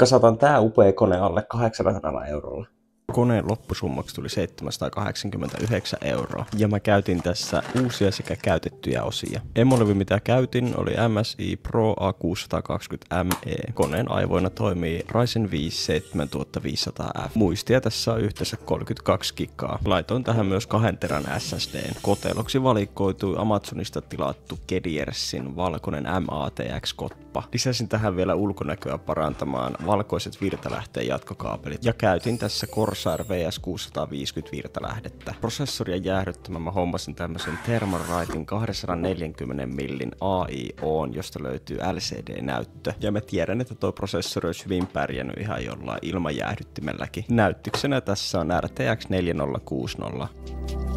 kasataan tää upea kone alle 800 eurolla. Koneen loppusummaksi tuli 789 €, ja mä käytin tässä uusia sekä käytettyjä osia. Emolevy mitä käytin oli MSI Pro A620ME. Koneen aivoina toimii Ryzen 5 7500F. Muistia tässä on yhteensä 32 gigaa. Laitoin tähän myös 2 terän SSDn. Koteloksi valikoitui Amazonista tilattu Kediersin valkoinen MATX-koppa. Lisäsin tähän vielä ulkonäköä parantamaan valkoiset virtalähteen jatkokaapelit ja käytin tässä Corsair VS650 virtalähdettä. Prosessoria jäähdyttämään mä hommasin tämmösen Thermalrightin 240 millin AIOn, josta löytyy LCD-näyttö. Ja mä tiedän, että toi prosessori olisi hyvin pärjännyt ihan jollain ilmajäähdyttimelläkin. Näyttyksenä tässä on RTX 4060.